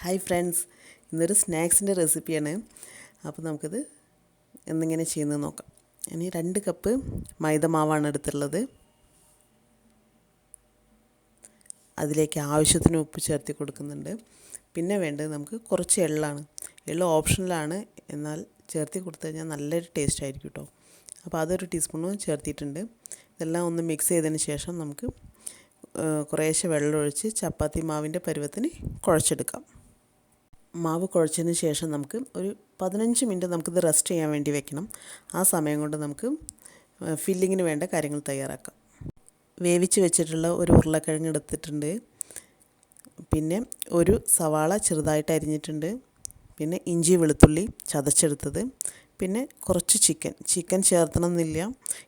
Hi friends, ഇന്നൊരു സ്നാക്സിൻ്റെ റെസിപ്പിയാണ്. അപ്പോൾ നമുക്കിത് എന്നിങ്ങനെ ചെയ്യുന്നത് നോക്കാം. ഇനി 2 കപ്പ് മൈദ മാവാണ് എടുത്തുള്ളത്. അതിലേക്ക് ആവശ്യത്തിന് ഉപ്പ് ചേർത്ത് കൊടുക്കുന്നുണ്ട്. പിന്നെ വേണ്ടത് നമുക്ക് കുറച്ച് എള്ളാണ്. എള്ള് ഓപ്ഷണലാണ്, എന്നാൽ ചേർത്ത് കൊടുത്തു കഴിഞ്ഞാൽ നല്ലൊരു ടേസ്റ്റ് ആയിരിക്കും കേട്ടോ. അപ്പോൾ അതൊരു ടീസ്പൂൺ ചേർത്തിട്ടുണ്ട്. ഇതെല്ലാം ഒന്ന് മിക്സ് ചെയ്തതിന് ശേഷം നമുക്ക് കുറേശ്ശെ വെള്ളമൊഴിച്ച് ചപ്പാത്തി മാവിൻ്റെ പരുവത്തിന് കുഴച്ചെടുക്കാം. മാവ് കുഴച്ചതിന് ശേഷം നമുക്ക് ഒരു 15 മിനിറ്റ് നമുക്കിത് റെസ്റ്റ് ചെയ്യാൻ വേണ്ടി വെക്കണം. ആ സമയം കൊണ്ട് നമുക്ക് ഫില്ലിങ്ങിന് വേണ്ട കാര്യങ്ങൾ തയ്യാറാക്കാം. വേവിച്ച് വെച്ചിട്ടുള്ള ഒരു ഉരുളക്കിഴങ്ങ് എടുത്തിട്ടുണ്ട്. പിന്നെ ഒരു സവാള ചെറുതായിട്ട് അരിഞ്ഞിട്ടുണ്ട്. പിന്നെ ഇഞ്ചി വെളുത്തുള്ളി ചതച്ചെടുത്തത്. പിന്നെ കുറച്ച് ചിക്കൻ ചേർത്തണമെന്നില്ല.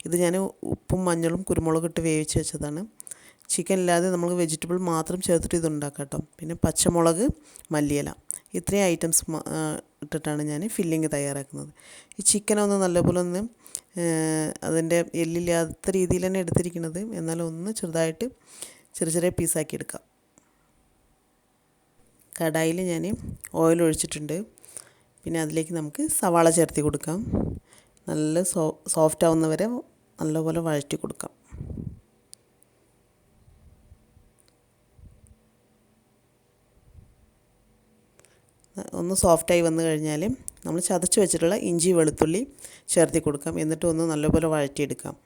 ഇത് ഞാൻ ഉപ്പും മഞ്ഞളും കുരുമുളകും ഇട്ട് വേവിച്ച് വെച്ചതാണ്. ചിക്കൻ ഇല്ലാതെ നമ്മൾ വെജിറ്റബിൾ മാത്രം ചേർത്തിട്ട് ഇതുണ്ടാക്കാം കേട്ടോ. പിന്നെ പച്ചമുളക്, മല്ലിയില, ഇത്രയും ഐറ്റംസ് ഇട്ടിട്ടാണ് ഞാൻ ഫില്ലിങ് തയ്യാറാക്കുന്നത്. ഈ ചിക്കനൊന്ന് നല്ലപോലെ ഒന്ന് അതിൻ്റെ എല്ലില്ലാത്ത രീതിയിൽ തന്നെ എടുത്തിരിക്കുന്നത്, എന്നാലും ഒന്ന് ചെറുതായിട്ട് ചെറിയ പീസാക്കി എടുക്കാം. കടായിൽ ഞാൻ ഓയിൽ ഒഴിച്ചിട്ടുണ്ട്. പിന്നെ അതിലേക്ക് നമുക്ക് സവാള ചേർത്ത് കൊടുക്കാം. നല്ല സോഫ്റ്റ് ആവുന്നവരെ നല്ലപോലെ വഴറ്റി കൊടുക്കാം. ഒന്ന് സോഫ്റ്റായി വന്നു കഴിഞ്ഞാൽ നമ്മൾ ചതച്ച് വെച്ചിട്ടുള്ള ഇഞ്ചി വെളുത്തുള്ളി ചേർത്ത് കൊടുക്കാം. എന്നിട്ട് ഒന്ന് നല്ലപോലെ വഴറ്റിയെടുക്കാം.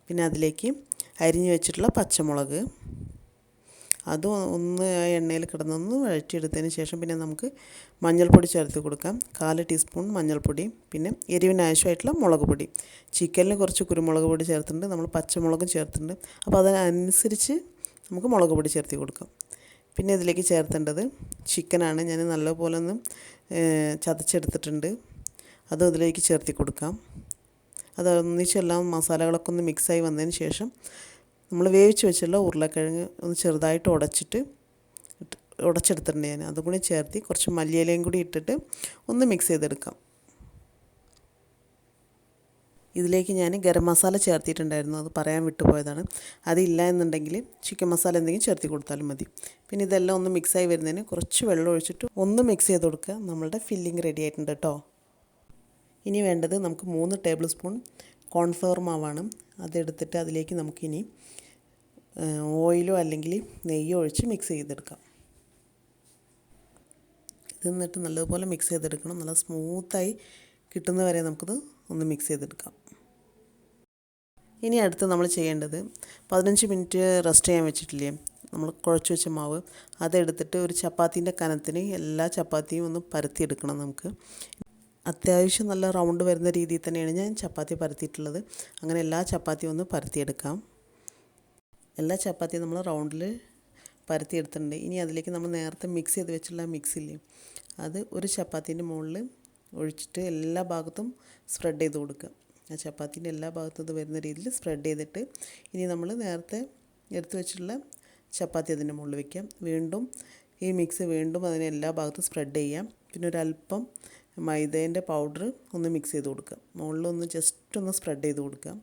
പിന്നെ അതിലേക്ക് അരിഞ്ഞു വെച്ചിട്ടുള്ള പച്ചമുളക്, അതും ഒന്ന് ആ എണ്ണയിൽ കിടന്നൊന്ന് വഴറ്റിയെടുത്തതിന് ശേഷം പിന്നെ നമുക്ക് മഞ്ഞൾപ്പൊടി ചേർത്ത് കൊടുക്കാം. 1/4 ടീസ്പൂൺ മഞ്ഞൾപ്പൊടി. പിന്നെ എരിവിന് ആവശ്യമായിട്ടുള്ള മുളക് പൊടി. ചിക്കനിൽ കുറച്ച് കുരുമുളക് പൊടി ചേർത്തിട്ടുണ്ട്, നമ്മൾ പച്ചമുളകും ചേർത്തിട്ടുണ്ട്. അപ്പോൾ അതിനനുസരിച്ച് നമുക്ക് മുളക് പൊടി ചേർത്ത് കൊടുക്കാം. പിന്നെ ഇതിലേക്ക് ചേർത്തേണ്ടത് ചിക്കനാണ്. ഞാൻ നല്ലപോലെ ഒന്ന് ചതച്ചെടുത്തിട്ടുണ്ട്. അതും ഇതിലേക്ക് ചേർത്ത് കൊടുക്കാം. അത് ഒന്നിച്ചെല്ലാം മസാലകളൊക്കെ ഒന്ന് മിക്സായി വന്നതിന് ശേഷം നമ്മൾ വേവിച്ച് വെച്ചുള്ള ഉരുളക്കിഴങ്ങ് ഒന്ന് ചെറുതായിട്ട് ഉടച്ചെടുത്തിട്ടുണ്ട് ഞാൻ. അതും കൂടി ചേർത്ത് കുറച്ച് മല്ലിയിലയും കൂടി ഇട്ടിട്ട് ഒന്ന് മിക്സ് ചെയ്തെടുക്കാം. ഇതിലേക്ക് ഞാൻ ഗരം മസാല ചേർത്തിട്ടുണ്ടായിരുന്നു, അത് പറയാൻ വിട്ടുപോയതാണ്. അതില്ല എന്നുണ്ടെങ്കിൽ ചിക്കൻ മസാല എന്തെങ്കിലും ചേർത്ത് കൊടുത്താലും മതി. പിന്നെ ഇതെല്ലാം ഒന്ന് മിക്സായി വരുന്നതിന് കുറച്ച് വെള്ളം ഒഴിച്ചിട്ട് ഒന്ന് മിക്സ് ചെയ്ത് കൊടുക്കുക. നമ്മളുടെ ഫില്ലിങ് റെഡി ആയിട്ടുണ്ട് കേട്ടോ. ഇനി വേണ്ടത് നമുക്ക് 3 ടേബിൾ സ്പൂൺ കോൺഫ്ലവർ മാവാണ്. അതെടുത്തിട്ട് അതിലേക്ക് നമുക്കിനി ഓയിലോ അല്ലെങ്കിൽ നെയ്യോ ഒഴിച്ച് മിക്സ് ചെയ്തെടുക്കാം. ഇത് എന്നിട്ട് നല്ലതുപോലെ മിക്സ് ചെയ്തെടുക്കണം. നല്ല സ്മൂത്തായി കിട്ടുന്നവരെ നമുക്കിത് ഒന്ന് മിക്സ് ചെയ്തെടുക്കാം. ഇനി അടുത്ത് നമ്മൾ ചെയ്യേണ്ടത് 15 മിനിറ്റ് റെസ്റ്റ് ചെയ്യാൻ വെച്ചിട്ടില്ലേ നമ്മൾ കുഴച്ച് വെച്ച മാവ്, അതെടുത്തിട്ട് ഒരു ചപ്പാത്തീൻ്റെ കനത്തിന് എല്ലാ ചപ്പാത്തിയും ഒന്ന് പരത്തിയെടുക്കണം. നമുക്ക് അത്യാവശ്യം നല്ല റൗണ്ട് വരുന്ന രീതിയിൽ തന്നെയാണ് ഞാൻ ചപ്പാത്തി പരത്തിയിട്ടുള്ളത്. അങ്ങനെ എല്ലാ ചപ്പാത്തിയും ഒന്ന് പരത്തിയെടുക്കാം. എല്ലാ ചപ്പാത്തിയും നമ്മൾ റൗണ്ടിൽ പരത്തിയെടുത്തിട്ടുണ്ട്. ഇനി അതിലേക്ക് നമ്മൾ നേരത്തെ മിക്സ് ചെയ്ത് വെച്ചുള്ള മിക്സില്ലേ, അത് ഒരു ചപ്പാത്തീൻ്റെ മുകളിൽ ഒഴിച്ചിട്ട് എല്ലാ ഭാഗത്തും സ്പ്രെഡ് ചെയ്ത് കൊടുക്കുക. ആ ചപ്പാത്തീൻ്റെ എല്ലാ ഭാഗത്തും ഇത് വരുന്ന രീതിയിൽ സ്പ്രെഡ് ചെയ്തിട്ട് ഇനി നമ്മൾ നേരത്തെ എടുത്ത് വെച്ചിട്ടുള്ള ചപ്പാത്തി അതിൻ്റെ മുകളിൽ വയ്ക്കാം. വീണ്ടും ഈ മിക്സ് വീണ്ടും അതിനെ എല്ലാ ഭാഗത്തും സ്പ്രെഡ് ചെയ്യാം. പിന്നെ ഒരല്പം മൈദേൻ്റെ പൗഡർ ഒന്ന് മിക്സ് ചെയ്ത് കൊടുക്കുക. മുകളിലൊന്ന് ജസ്റ്റ് ഒന്ന് സ്പ്രെഡ് ചെയ്ത് കൊടുക്കുക.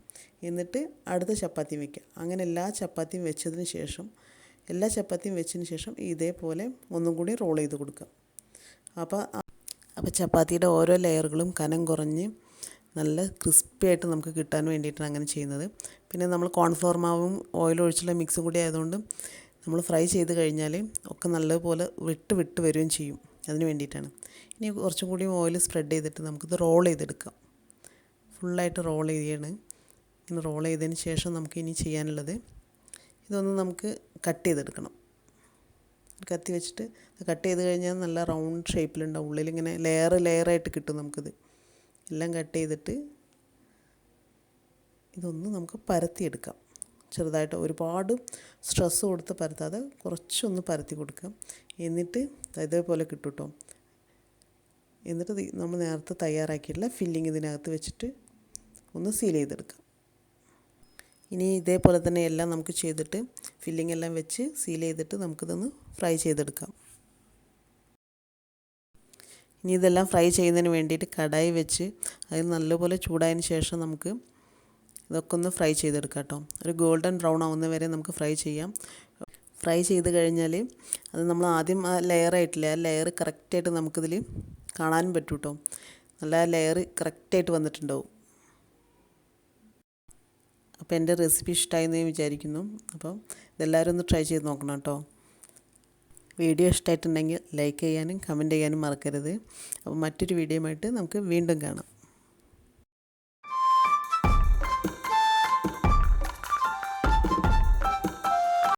എന്നിട്ട് അടുത്ത ചപ്പാത്തിയും വയ്ക്കുക. അങ്ങനെ എല്ലാ ചപ്പാത്തിയും വെച്ചതിന് ശേഷം ഇതേപോലെ ഒന്നും കൂടി റോൾ ചെയ്ത് കൊടുക്കുക. അപ്പോൾ ചപ്പാത്തിയുടെ ഓരോ ലെയറുകളും കനം കുറഞ്ഞ് നല്ല ക്രിസ്പി ആയിട്ട് നമുക്ക് കിട്ടാൻ വേണ്ടിയിട്ടാണ് അങ്ങനെ ചെയ്യുന്നത്. പിന്നെ നമ്മൾ കോൺഫ്ലവർ മാവും ഓയിൽ ഒഴിച്ചുള്ള മിക്സും കൂടി ആയതുകൊണ്ട് നമ്മൾ ഫ്രൈ ചെയ്ത് കഴിഞ്ഞാൽ ഒക്കെ നല്ലപോലെ വിട്ട് വരികയും ചെയ്യും. അതിന് വേണ്ടിയിട്ടാണ്. ഇനി കുറച്ചും കൂടി ഓയിൽ സ്പ്രെഡ് ചെയ്തിട്ട് നമുക്കിത് റോൾ ചെയ്തെടുക്കാം. ഫുള്ളായിട്ട് റോൾ ചെയ്യാണ്. ഇങ്ങനെ റോൾ ചെയ്തതിന് ശേഷം നമുക്ക് ഇനി ചെയ്യാനുള്ളത് ഇതൊന്ന് നമുക്ക് കട്ട് ചെയ്തെടുക്കണം. കത്തി വെച്ചിട്ട് കട്ട് ചെയ്ത് കഴിഞ്ഞാൽ നല്ല റൗണ്ട് ഷേപ്പിലുണ്ടാവും. ഉള്ളിലിങ്ങനെ ലെയറായിട്ട് കിട്ടും. നമുക്കിത് എല്ലാം കട്ട് ചെയ്തിട്ട് ഇതൊന്ന് നമുക്ക് പരത്തിയെടുക്കാം. ചെറുതായിട്ട് ഒരുപാട് സ്ട്രെസ് കൊടുത്ത് പരത്താതെ കുറച്ചൊന്ന് പരത്തി കൊടുക്കാം. എന്നിട്ട് ഇതേപോലെ കിട്ടും കേട്ടോ. എന്നിട്ട് നമ്മൾ നേരത്തെ തയ്യാറാക്കിയിട്ടുള്ള ഫില്ലിങ് ഇതിനകത്ത് വെച്ചിട്ട് ഒന്ന് സീൽ ചെയ്തെടുക്കാം. ഇനി ഇതേപോലെ തന്നെ എല്ലാം നമുക്ക് ചെയ്തിട്ട് ഫില്ലിങ് എല്ലാം വെച്ച് സീൽ ചെയ്തിട്ട് നമുക്കിതൊന്ന് ഫ്രൈ ചെയ്തെടുക്കാം. ഇനി ഇതെല്ലാം ഫ്രൈ ചെയ്യുന്നതിന് വേണ്ടിയിട്ട് കടായി വെച്ച് അത് നല്ലപോലെ ചൂടായതിന് ശേഷം നമുക്ക് ഇതൊക്കെ ഒന്ന് ഫ്രൈ ചെയ്തെടുക്കാം കേട്ടോ. ഒരു ഗോൾഡൻ ബ്രൗൺ ആവുന്ന വരെ നമുക്ക് ഫ്രൈ ചെയ്യാം. ഫ്രൈ ചെയ്ത് കഴിഞ്ഞാൽ അത് നമ്മൾ ആദ്യം ആ ലെയറായിട്ടില്ലേ, ആ ലെയർ കറക്റ്റായിട്ട് നമുക്കിതിൽ കാണാനും പറ്റും കേട്ടോ. നല്ല ലെയർ കറക്റ്റായിട്ട് വന്നിട്ടുണ്ടാവും. അപ്പോൾ എൻ്റെ റെസിപ്പി ഇഷ്ടമായെന്ന് ഞാൻ വിചാരിക്കുന്നു. അപ്പം ഇതെല്ലാവരും ഒന്ന് ട്രൈ ചെയ്ത് നോക്കണം കേട്ടോ. വീഡിയോ ഇഷ്ടമായിട്ടുണ്ടെങ്കിൽ ലൈക്ക് ചെയ്യാനും കമൻറ്റ് ചെയ്യാനും മറക്കരുത്. അപ്പോൾ മറ്റൊരു വീഡിയോയുമായിട്ട് നമുക്ക് വീണ്ടും കാണാം.